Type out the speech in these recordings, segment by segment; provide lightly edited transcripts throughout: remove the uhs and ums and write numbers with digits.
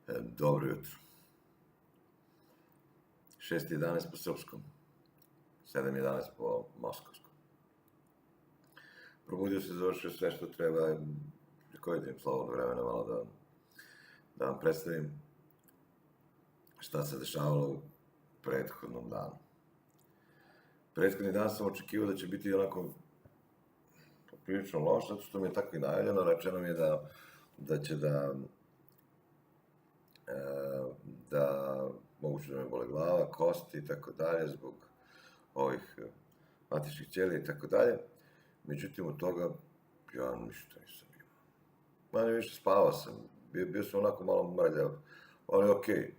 Dobro jutro. 6:11 po srpskom, 7:11 po moskovskom. Probudio se, završio sve što treba, koji da im slobodno vremena malo da vam predstavim šta se dešavalo u prethodnom danu. Prethodni dan sam očekivao da će biti onako prilično loš, zato što mi je tako i najavljeno, rečeno mi je da će da moguće da me bole glava, kosti i tako dalje, zbog ovih matičnih ćelija i tako dalje. Međutim, od toga ja ništa nisam imao. Manje više spavao sam, bio sam onako malo mrljav, ali okej,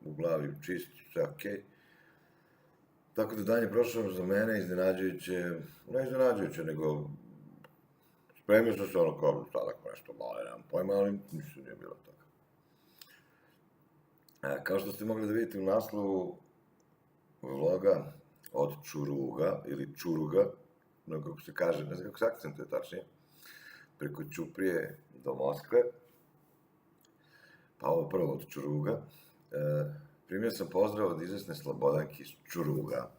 u glavi čist, sve okej. Tako da dan je prošao za mene iznenađujuće, ne iznenađujuće, nego spremio sam se ono kao sad ako nešto bole, nemam pojma, ali ništa nije bilo toga. Kao što ste mogli da vidite u naslovu vloga od Čuruga, ili Čuruga, no kako se kaže, ne znam kako se akcentuje tačnije, preko Ćuprije do Moskve, pa ovo prvo od Čuruga, primio sam pozdrav od izvesne Slobodanke iz Čuruga.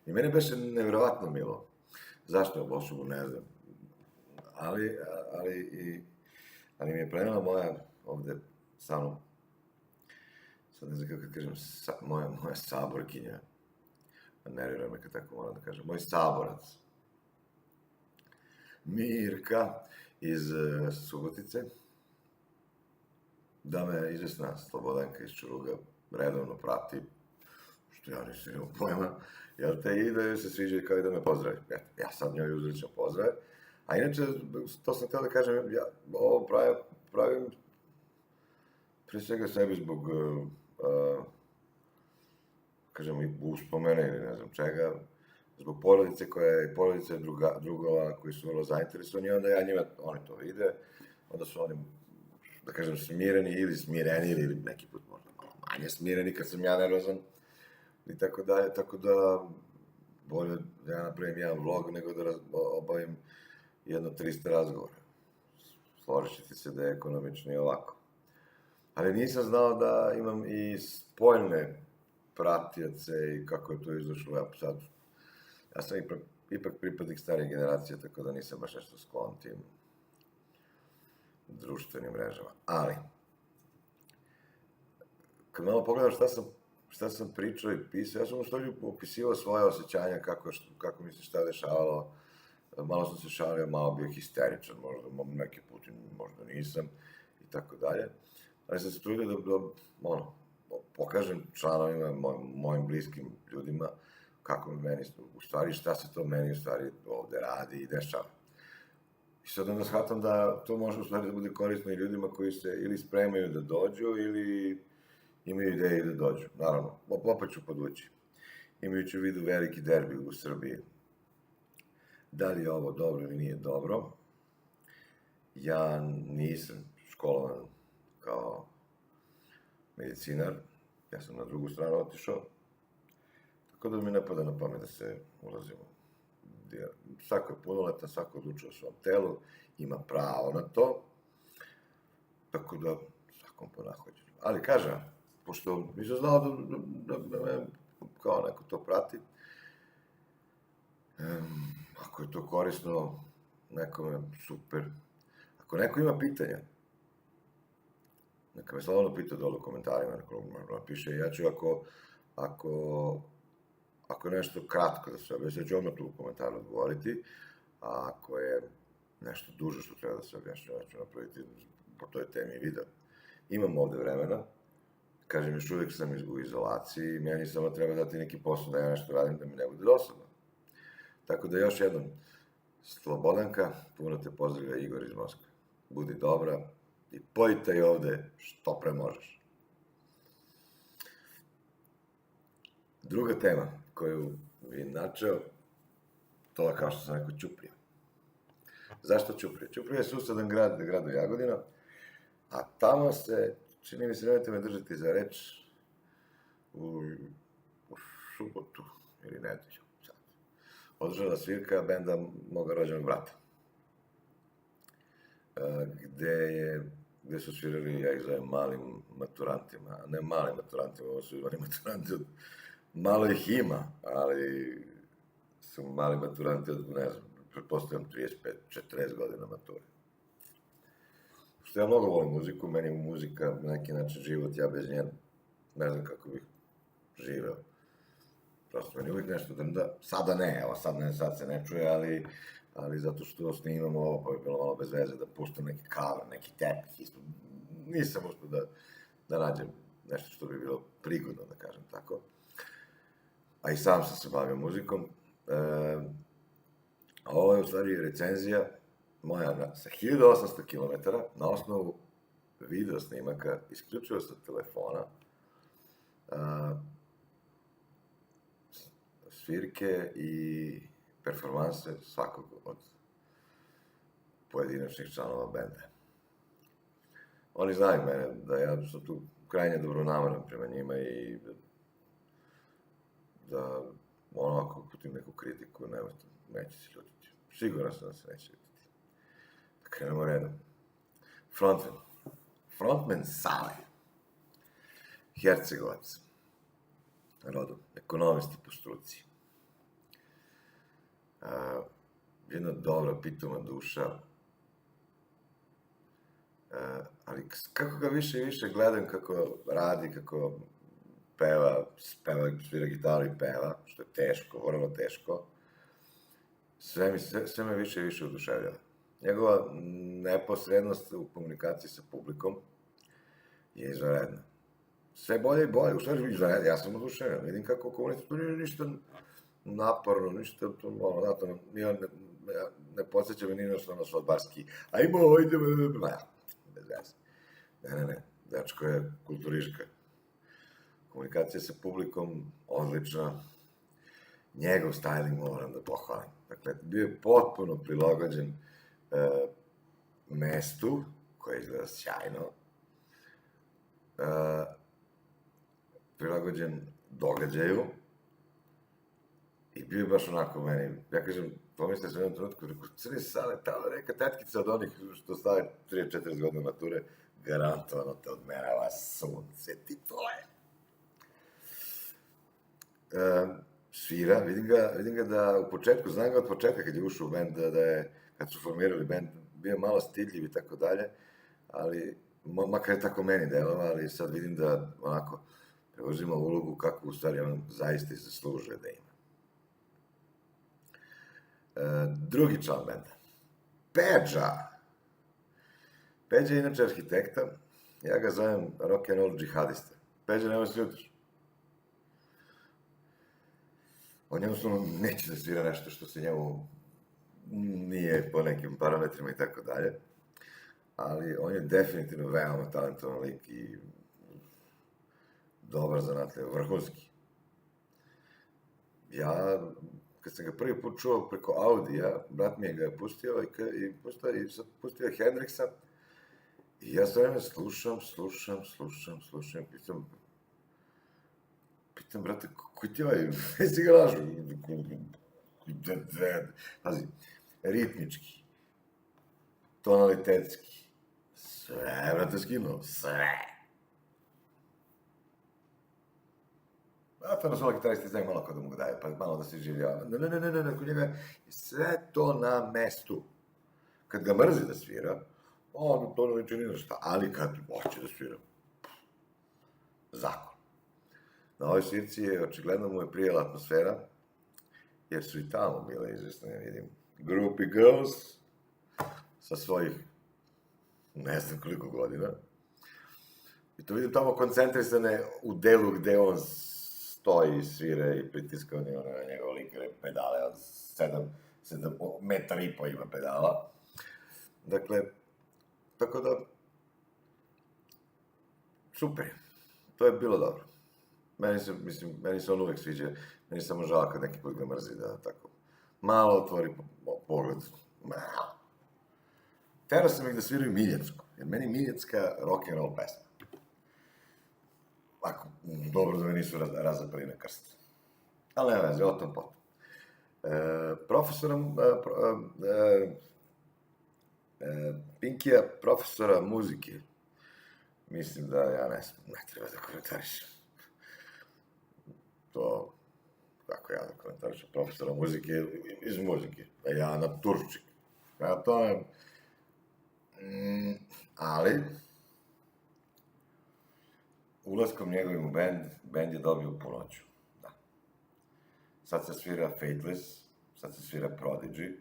I meni beše nevjerovatno milo. Zašto je Bošovu, ne znam. Ali mi je prenela moja ovde sa mnom, sad ne znam kako kažem, moja saborkinja, nervira me kad tako moram da kažem, moj saborac, Mirka iz Subotice, da me izvesna Slobodanka iz Čuruga redovno prati, što ja nisam imao pojma, jel te, i da joj se sviđa kao i da me pozdravi. Ja sad njoj uzrećam pozdrave, a inače, to sam htio da kažem, ja ovo pravim pre svega sebi zbog, kažemo, i uspomene ili ne znam čega, zbog porodice koja je porodica drugova koji su vrlo zainteresovani, onda ja njima, oni to vide, onda su oni, da kažem, smireni ili smireni ili neki put možda malo manje smireni kad sam ja nervozan i tako dalje, tako da bolje da ja napravim jedan vlog nego da obavim jedno 300 razgovora. Složit ćete se da je ekonomično i ovako. Ali nisam znao da imam i spoljne pratioce i kako je to izašlo. Ja sam ipak pripadnik starih generacija, tako da nisam baš nešto sklon tim društvenim mrežama. Ali, kad malo pogledam šta sam pričao i pisao, ja sam u stvari opisivao svoje osjećanja, kako mi se šta dešavalo. Malo sam se šalio, malo bio histeričan, možda neki put možda nisam i tako dalje. Ali sam se trudio da pokažem članovima, mojim bliskim ljudima, kako mi meni, u stvari, šta se to meni u stvari ovde radi i dešava. I sad onda shvatam da to može u stvari da bude korisno i ljudima koji se ili spremaju da dođu ili imaju ideje da dođu. Naravno, opet ću podvući. Imajući u vidu veliki derbi u Srbiji. Da li je ovo dobro ili nije dobro? Ja nisam školovan kao medicinar, ja sam na drugu stranu otišao, tako da mi ne pada na pamet da se ulazimo. Svako je punoletan, svako odlučuje o svom telu, ima pravo na to, tako da svakom po nahođenju. Ali kažem, pošto nisam znao da me kao neko to prati, ako je to korisno nekome, super. Ako neko ima pitanja, neka me slobodno pita dole u komentarima, neko piše, ja ću ako je nešto kratko da se objašnja, ću odmah tu u komentaru odgovoriti, a ako je nešto duže što treba da se objašnja, ja ću napraviti po toj temi video. Imam ovde vremena, kažem, još uvijek sam u izolaciji, meni samo treba dati neki posao da ja nešto radim da mi ne bude dosadno. Tako da još jednom, Slobodanka, puno te pozdravlja Igor iz Moskve. Budi dobra i pojitaj ovde što pre možeš. Druga tema koju bi načeo, to je kao što sam rekao, Ćuprija. Zašto Ćuprija? Ćuprija je susedan gradu Jagodina, a tamo se, čini mi se, nemojte me držati za reč, u subotu ili nedelju, održala svirka benda moga rođenog brata, gde je gde su svirali, ja ih zovem malim maturantima, a ne malim maturantima, ovo su oni maturanti od, malo ih ima, ali su mali maturanti od, ne znam, pretpostavljam 35-40 godina mature. Što ja mnogo volim muziku, meni je muzika na neki način život, ja bez nje ne znam kako bih živeo. Prosto meni uvijek nešto sada ne, evo sad se ne čuje, ali zato što snimamo ovo, pa je bilo malo bez veze da puštam neki cover, neki tepih, isto, nisam uspio da nađem nešto što bi bilo prigodno, da kažem tako. A i sam sam se bavio muzikom. A ovo je u stvari recenzija moja sa 1800 km na osnovu video snimaka, isključivo sa telefona, svirke i performanse svakog od pojedinačnih članova benda. Oni znaju mene da ja sam tu krajnje dobronameran prema njima i da ako uputim neku kritiku, neće se ljutiti. Siguran sam da se neće ljutiti. Da krenemo redom. Frontman Sale. Hercegovac. Rodom. Ekonomista po struci. Jedna dobra, pitoma duša. Ali kako ga više i više gledam kako radi, kako peva, svira gitaru i peva, što je teško, vrlo teško, sve me više i više oduševljava. Njegova neposrednost u komunikaciji sa publikom je izvanredna. Sve bolje i bolje, u stvari izvanredna, ja sam oduševljen, vidim kako komunicira, to nije ništa naporno, ništa, ne podsjeća me ni nešto ono svadbarski, ajmo, idemo, bez veze. Ne, dečko je kulturiška. Komunikacija sa publikom, odlična. Njegov styling moram da pohvalim. Dakle, bio je potpuno prilagođen mestu, koje izgleda sjajno, prilagođen događaju i bio je baš onako meni, ja kažem, pomislio sam u jednom trenutku, rekao, Crni Sale, tamo neka tetkica od onih što stave 3-4 godine mature, garantovano te odmerava sunce, ti to je. Svira, vidim ga da u početku, znam ga od početka kad je ušao u bend, kad su formirali bend, bio malo stidljiv i tako dalje, ali, makar je tako meni delova, ali sad vidim da, onako, preuzima ulogu kako u stvari on zaista i zaslužuje da ima. Drugi član benda, Peđa. Peđa je inače arhitekta, ja ga zovem rock'n'roll džihadista. Peđa, nemoj se ljutiš. On jednostavno neće da svira nešto što se njemu nije po nekim parametrima i tako dalje, ali on je definitivno veoma talentovan lik i dobar zanatlija, vrhunski. Ja, kad sam ga prvi put čuo preko Audija, brat mi ga je pustio i pustio je Hendrixa i ja sve vreme slušam, pitam, brate, koji ti ovaj, si ga lažu? Pazi, ritmički, tonalitetski, sve, brate, skinuo, sve. A to na solo gitaristi znaju malo kao da mu ga daje, pa malo da se življava. Ne, kod njega je sve to na mestu. Kad ga mrzi da svira, on to ne liči ni na šta, ali kad hoće da svira, zakon. Na ovoj svirci je, očigledno mu je prijela atmosfera, jer su i tamo bile izvesno, ja vidim, groupie girls sa svojih ne znam koliko godina. I to vidim tamo koncentrisane u delu gde on stoji, svire i pritiska na njegove likere pedale od 7 metar i po ima pedala. Dakle, tako da, super, to je bilo dobro. Meni se on uvek sviđa, meni samo žao kad neki put ga mrzi da tako malo otvori pogled, malo. Terao sam ih da sviraju Miljacku, jer meni Miljacka rock'n'roll pesma. Ako, dobro da me nisu razapali na krst. Ali nema veze, o tom potom. Pinkija, profesora muzike, mislim da ja ne treba da komentarišem. To, kako ja da komentarišem, profesora muzike iz muzike, a ja naturčik. Ja to ali, ulaskom njegovim u band je dobio punoću. Da. Sad se svira Fateless, sad se svira Prodigy.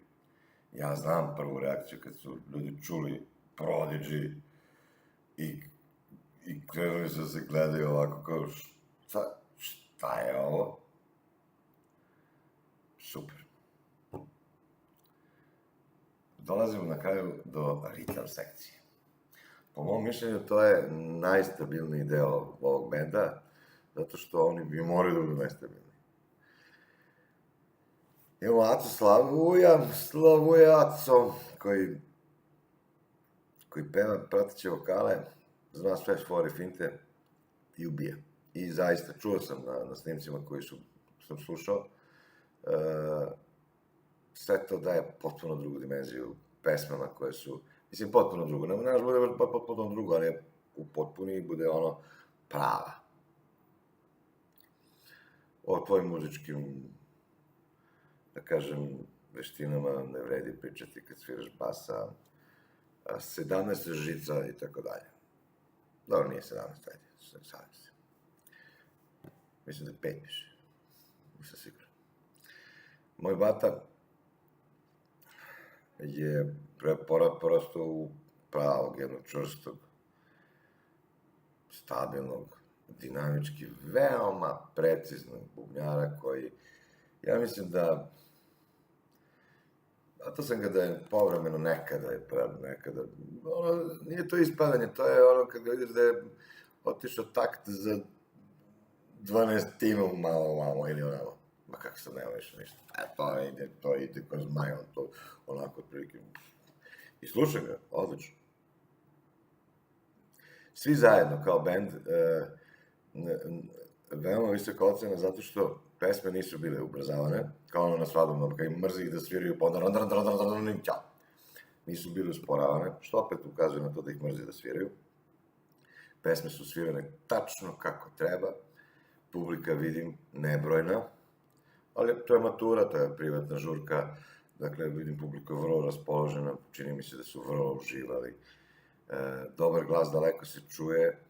Ja znam prvu reakciju kad su ljudi čuli Prodigy i krenuli su se gledaju ovako kao šta je ovo? Super. Dolazimo na kraju do ritam sekcije. Po mom mišljenju, to je najstabilniji deo ovog benda, zato što oni bi morali da budu najstabilniji. Imamo Aco Slavuja Aco, koji peva prateće vokale, zna sve fore finte i ubija. I zaista, čuo sam na snimcima koji sam slušao, sve to daje potpuno drugu dimenziju pesmama koje su, mislim, potpuno drugo, ne znaš bude potpuno drugo, ali u potpuni bude ono prava. O tvojim muzičkim, da kažem, veštinama ne vredi pričati kad sviraš basa, 17 žica i tako dalje. Dobro, nije 17, ajde, savim se. Mislim da 5 piše, nisam siguran. Moj bata je porastao u pravog, jednog čvrstog, stabilnog, dinamički, veoma preciznog bubnjara koji, ja mislim da, to sam ga da je povremeno nekada, ono, nije to ispadanje, to je ono kad ga vidiš da je otišao takt za 12 malo ili onamo. Ma kako sam nema više ništa. To ide kao zmaj, on to onako otprilike. I slušaj ga, odlično. Svi zajedno kao bend, veoma visoka ocena zato što pesme nisu bile ubrzavane, kao ono na svadbama, kada im mrzi da sviraju pa onda ćao. Nisu bile usporavane, što opet ukazuje na to da ih mrzi da sviraju. Pesme su svirane tačno kako treba, publika vidim nebrojna, ali to je matura, to je privatna žurka, dakle vidim publiku vrlo raspoložena, čini mi se da su vrlo uživali. Dobar glas daleko se čuje,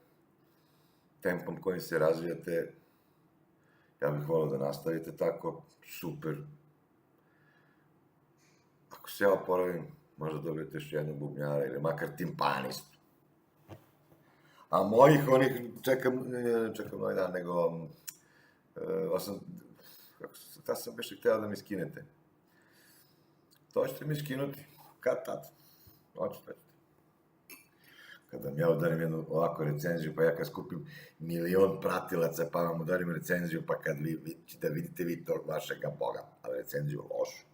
tempom kojim se razvijate, ja bih volio da nastavite tako, super. Ako se ja oporavim, možda dobijete još jednog bubnjara ili makar timpanistu. A mojih onih čekam ovaj dan, nego ta sam baš htjela da mi skinete. To ćete mi skinuti, kad tad. Hoćete. Kada vam ja udarim jednu ovakvu recenziju, pa ja kad skupim 1.000.000 pratilaca, pa vam udarim recenziju, pa kad vi ćete vidite vi tog vašega boga, ali recenziju lošu.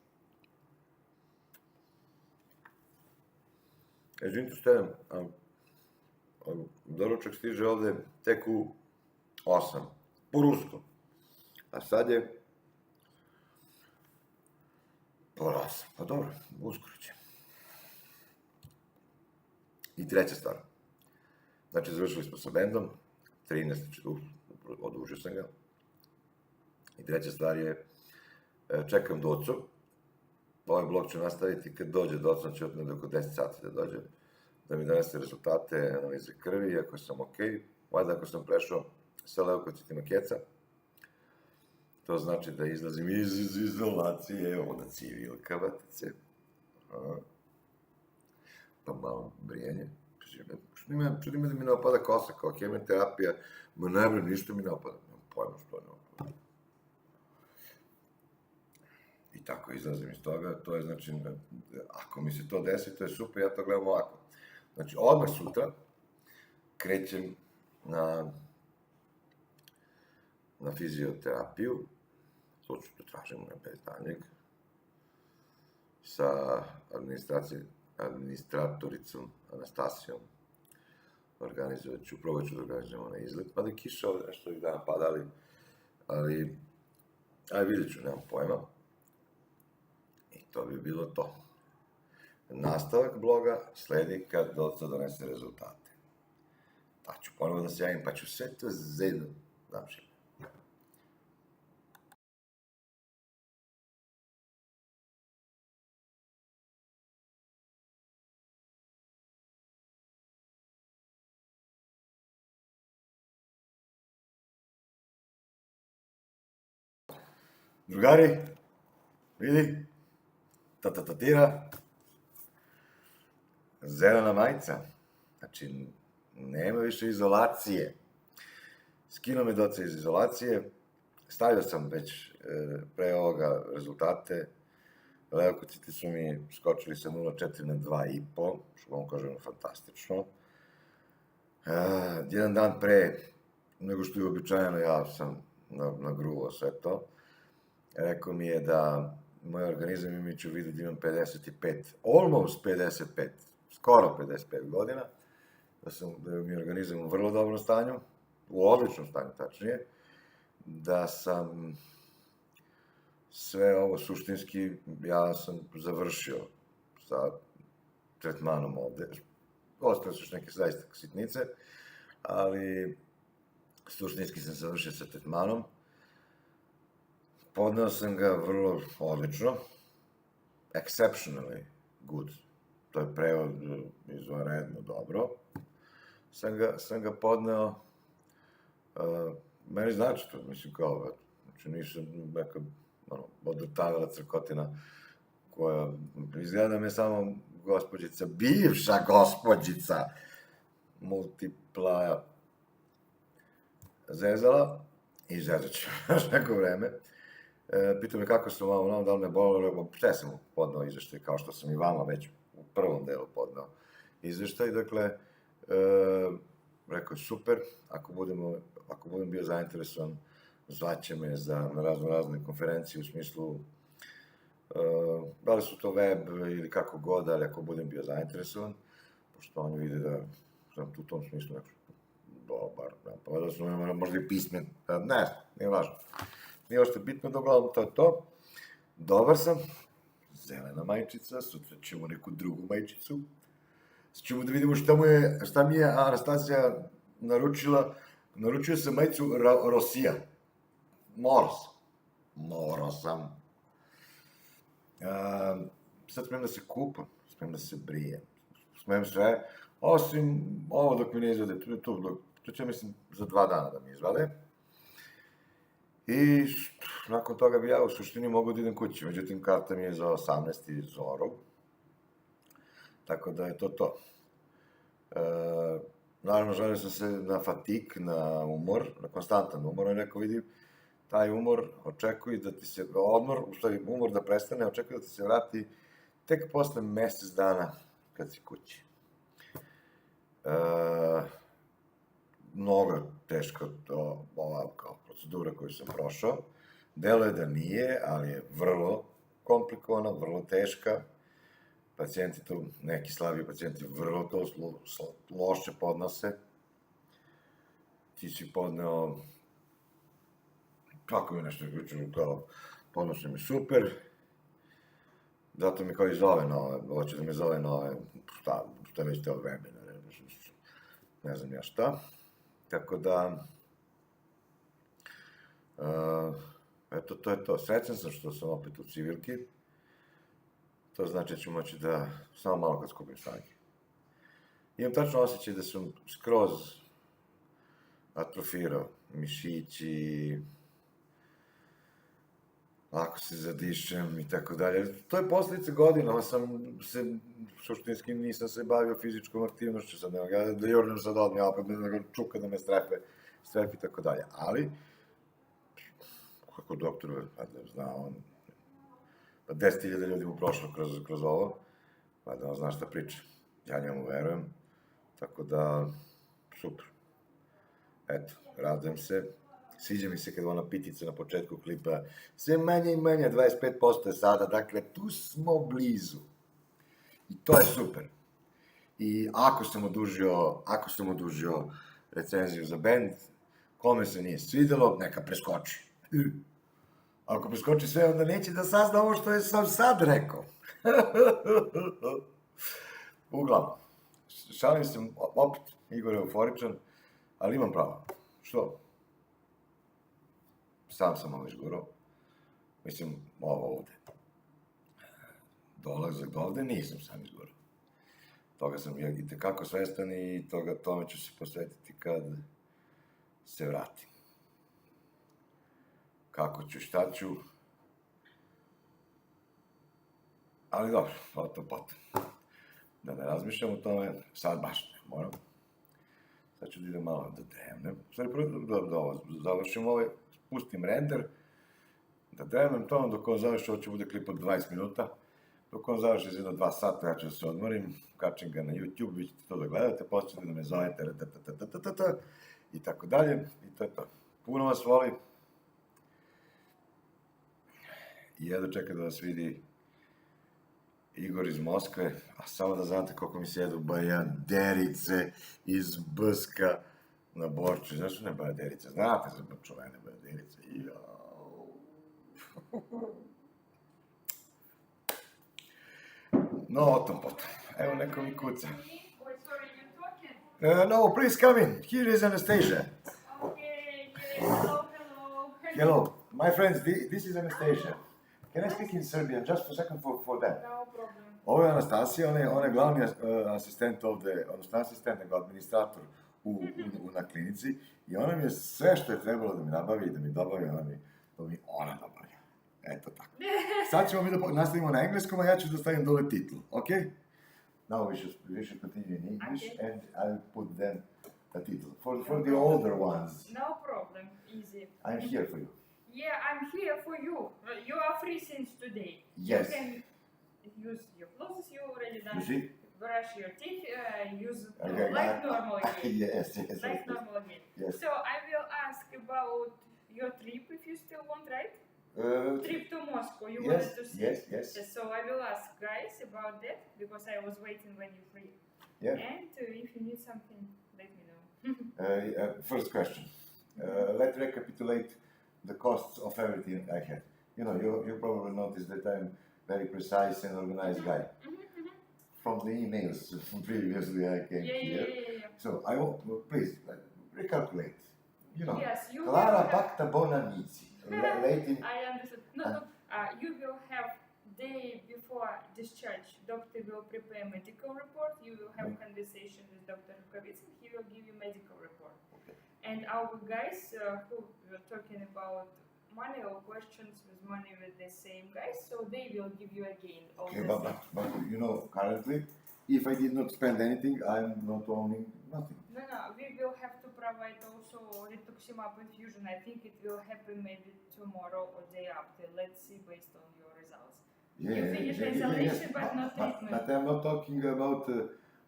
Izvinite što je, doručak stiže ovde tek u 8, po ruskom. A sad je pola 8, pa dobro, uskoro će. I treća stvar. Znači, završili smo sa bendom, 13. odužio sam ga. I treća stvar je, čekam Docu. Ovaj blog ću nastaviti kad dođe Doca, će otmeti oko 10 sati da dođe, da mi donese rezultate, analize krvi, ako sam okej. Valjda ako sam prešao sa leukocitima keca, to znači da izlazim iz izolacije, onda civilka, vatice. Pa malo brijanje. Čudi me da mi ne opada kosa, kao kemoterapija, ma ne bre, ništa mi ne opada. Nemam pojma što ne opada. I tako izlazim iz toga, to je znači, ako mi se to desi, to je super, ja to gledam ovako. Znači, odmah sutra krećem na fizioterapiju, to ću da tražim na bez daljnjeg, sa administratoricom Anastasijom. Probat ću da organizujemo na izlet, pa da je kiša ovde nešto ovih dana pada, ali vidjet ću, nemam pojma. I to bi bilo to. Nastavak bloga sledi kad Doca donese rezultate. pa ću ponovo da se javim, pa ću sve to zajedno da vam šipnem. Drugari, vidi, tira, zelena majica, znači nema više izolacije. Skinuo me doca iz izolacije, stavio sam već pre ovoga rezultate, leukociti su mi skočili sa 0,4 na 2,5, što vam kažem fantastično. Jedan dan pre nego što je uobičajeno, ja sam nagruvao sve to. Rekao mi je da moj organizam imajući u vidu da imam 55, almost 55, skoro 55 godina, da je mi organizam u vrlo dobrom stanju, u odličnom stanju tačnije, da sam sve ovo suštinski, ja sam završio sa tretmanom ovde. Ostale su još neke zaista sitnice, ali suštinski sam završio sa tretmanom. Podneo sam ga vrlo odlično, exceptionally good, to je prevod izvanredno dobro. Sam ga podneo, meni znači to, mislim kao, znači nisam neka odrtavila crkotina koja izgleda me samo gospođica, bivša gospođica multiplaja zezala i zezat ću još neko vreme. Pitao me kako sam malo, da li me bolilo, sve sam podnao izveštaj, kao što sam i vama već u prvom delu podnao izveštaj, dakle, rekao je super, ako budem bio zainteresovan, zvaće me za razne konferencije u smislu, da li su to web ili kako god, ali ako budem bio zainteresovan, pošto oni vide da sam tu u tom smislu neko dobar, pa da su možda i pismen, ne, nije važno. Nije ošto bitno, da uglavnom to je to. Dobar sam, zelena majčica, sutra ćemo neku drugu majčicu. Ćemo da vidimo šta mi je Anastasija naručila. Naručio sam majicu Rosija. Morao sam. Sad smem da se kupam, smem da se brijem, smem sve, osim ovo dok mi ne izvade, to će mislim za 2 dana da mi izvade. I nakon toga bi ja u suštini mogao da idem kući, međutim karta mi je za 18. zoru, tako da je to to. Naravno, želio sam se na fatik, na umor, na konstantan umor, i neko vidi, taj umor očekuje da ti se, umor da prestane, očekuje da ti se vrati tek posle mesec dana kad si kući. Mnogo teška ova kao procedura koju sam prošao. Deluje da nije, ali je vrlo komplikovana, vrlo teška. Pacijenti tu, neki slabiji pacijenti, vrlo to loše podnose. Ti si podneo, kako mi nešto pričam, kao, podnose mi super. Zato mi kao i zove na ove, hoće da me zove na ove, šta već te webinare, ne znam ja šta. Tako da, eto, to je to. Srećan sam što sam opet u civilki. To znači da ću moći da, samo malo kad skupim snage. Imam tačno osjećaj da sam skroz atrofirao mišići, lako se zadišem i tako dalje. To je posljedica godina, suštinski nisam se bavio fizičkom aktivnošću, sad nema da jurnem sad odmah, opet da ga čuka da me strefi i tako dalje. Ali, kako doktor, zna on, pa 10.000 ljudi mu prošlo kroz ovo, pa da on zna šta priča. Ja njemu verujem, tako da, super. Eto, radujem se. Sviđa mi se kada ona pitica na početku klipa, sve manje i manje, 25% je sada, dakle, tu smo blizu. I to je super. I ako sam odužio recenziju za band, kome se nije svidelo, neka preskoči. Ako preskoči sve, onda neće da sazna ovo što je sam sad rekao. Uglavnom, šalim se, opet, Igor je euforičan, Ali imam pravo. Što? Sam sam ovo izgurao. Mislim, ovo ovde. Dolazak do ovde nisam sam izgurao. Toga sam i tekako svestan i tome ću se posvetiti kad se vratim. Kako ću, šta ću. Ali dobro, potom. Da ne razmišljam o tome, sad baš ne moram. Sad ću da idem malo da dremnem. Stvari, prvo da završim ovaj, spustim render, da dremnem to, dok on završi, ovo će bude klip od 20 minuta. Dok on završi za jedno 2 sata, ja ću da se odmorim, kačem ga na YouTube, vi ćete to da gledate, počnete da me zovete, i tako dalje, i to je to. Puno vas voli. I jedno čeka da vas vidi Igor iz Moskve, a samo da znate koliko mi se jedu bajaderice iz Bska na Borču. Znaš ne bajaderice? Znate za čuvene bajaderice. No, o tom potom. Evo, neko mi kuca. No, please come in. Here is Anastasia. Okay, hello. Hello. My friends, this is Anastasia. Can I speak in Serbian just for a second for that? No problem. Ovo je Anastasija, on je glavni asistent ovde, odnosno asistent nego administrator na klinici i ona mi je sve što je trebalo da mi nabavi i da mi dobavi, ona nabavlja. Eto tako. Sad ćemo mi da nastavimo na engleskom, a ja ću da stavim dole titl, ok? Now we should continue in English, Okay. and I'll put then a title. For the older ones, No problem, easy. I'm here for you. Yeah, I'm here for you. You are free since today. Yes. You can use your clothes you already done. You see? Brush your teeth, use Okay, like normal again. yes. Like normal again. Yes. So I will ask about your trip if you still want, right? Trip to Moscow. You Yes, wanted to see. yes. So I will ask guys about that because I was waiting when you're free. Yeah. And if you need something, let me know. First question. Let's recapitulate the costs of everything I had. You know, you probably noticed that I'm very precise and organized guy. From the emails previously I came here. Yeah. So I want, please, recalculate. You know, Yes, you Clara will have, Pacta Bonamici. Late in, I understood. No, you will have day before discharge. Doctor will prepare medical report. You will have conversation with Dr. Rukavitsyn. He will give you medical report. Okay. And our guys who were talking about money or questions with money with the same guys, so they will give you again all Okay, the but you know, currently, if I did not spend anything, I'm not owning nothing. No, we will have to provide also rituximab infusion. I think it will happen maybe tomorrow or day after. Let's see based on your results. You finish isolation, but not treatment. But I'm not talking about,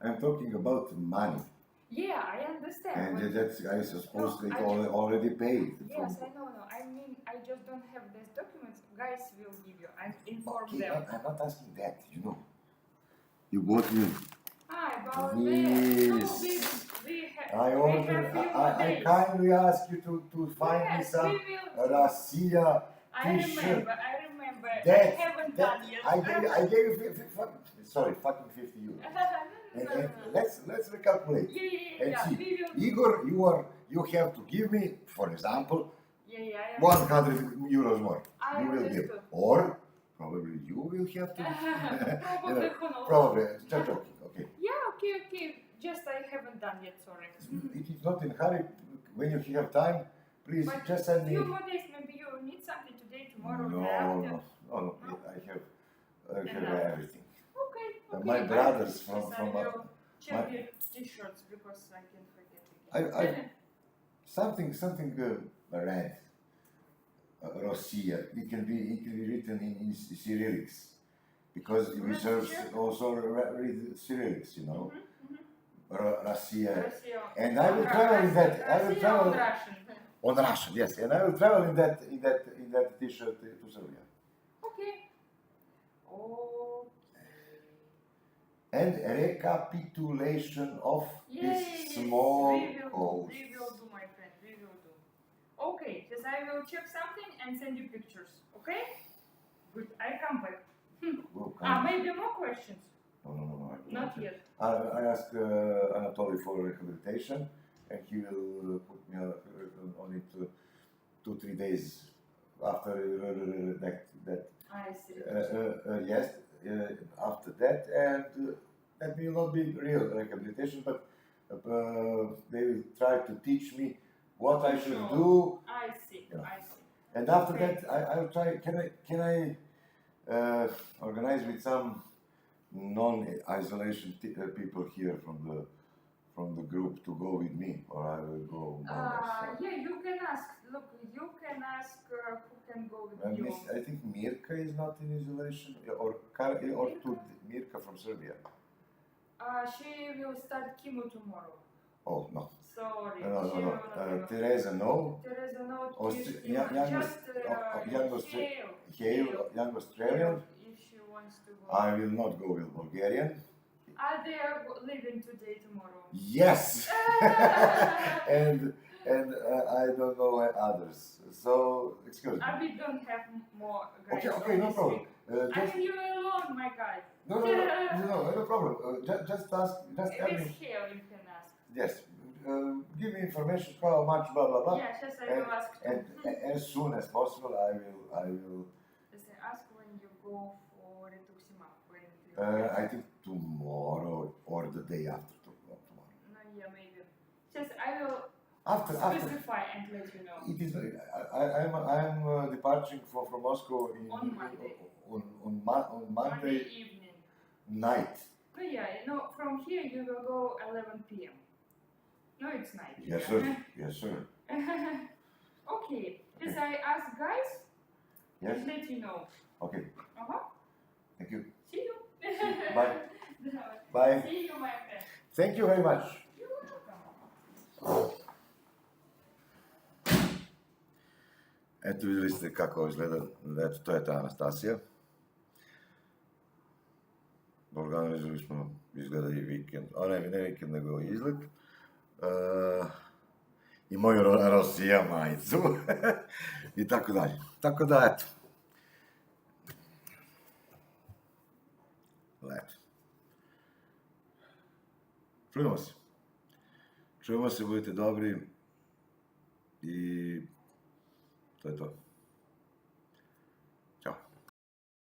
I'm talking about money. Yeah, I understand. And but- that's, I suppose, No, they I already paid. Yes, I know. I mean, I just don't have these documents. Guys will give you. I inform Okay, them. I'm not asking that, you know. You bought me. About Yes. that. We I have ordered, few I days. kindly ask you to find me Yes, some we will. Racia I t-shirt. remember. That, I haven't that, done yet. I gave you 50, fucking 50 euros. And let's recalculate. And Yeah, see, we will. Igor, you have to give me, for example, Yeah. 100 euros more. I You will give. understood. Or probably you will have to. Probably, who knows? Probably, just joking, okay. Yeah, okay. Just I haven't done yet, sorry. It is not in hurry. When you have time, please But just send me. few more days, maybe you need something today, tomorrow, No, day after. no. I have Enough. everything. Okay. My brothers Yes, from I will check my- your t-shirts because I can forget I again. something red. Rosia. It can be written in Cyrillics because we serve also read Cyrillics, you know. Rosia. Russia. And I will travel in that. I will Russia travel or Russian? on Russian, yes. And I will travel in that t-shirt to Serbia. Okay. Oh. And recapitulation of Yay! this small We will course. do, my friend. We will do. Okay, because I will check something and send you pictures. Okay? Good. I come back. Will come. Maybe more questions. No. Not yet. I asked Anatoly for rehabilitation, and he will put me on it 2-3 days after that. I see. Yes, after that, and that will not be real rehabilitation, but they will try to teach me what I should do. I see. You know. I see. And after Okay. that, I'll try. Can I organize with some non-isolation people here from the group to go with me, or I will go by myself? Yeah, you can ask. Look, you can ask who can go with you. I think Mirka is not in isolation, or Mirka from Serbia. She will start chemo tomorrow. Oh no. Sorry. No. She will not go. Teresa, no. Teresa, no. Young Australian. If she wants to go. I will not go with Bulgarian. They are leaving today, tomorrow. Yes. and I don't know others. So excuse me. We don't have more guys. Okay, no problem. I mean, you alone, my guy. No problem. Just ask. Just tell me. It's here. You can ask. Yes. Give me information. How much? Blah blah blah. Yes, I will ask too. And as soon as possible, I will. Just ask when you go for rituximab. I think tomorrow or the day after tomorrow. No, yeah, maybe. Just I will after specify and let you know. It is. I'm departing from Moscow On Monday. On Monday evening. Night. No, yeah, no. From here you will go 11 p.m. No, it's night. Yes, yeah. sir. Yes, sir. Okay. Just I ask guys. Yes. And let you know. Okay. Thank you. See you. Bye. Bye. See you, my friend. Thank you very much. You're welcome. Eto, vidjeli ste kako izgleda, eto, to je ta Anastasija. Organizovali smo, izgleda i vikend, ne vikend, nego izlet. I moju Rosija majicu. I tako dalje. Tako da, eto. Lepo. Čujemo se. Čujemo se, budite dobri. I to je to.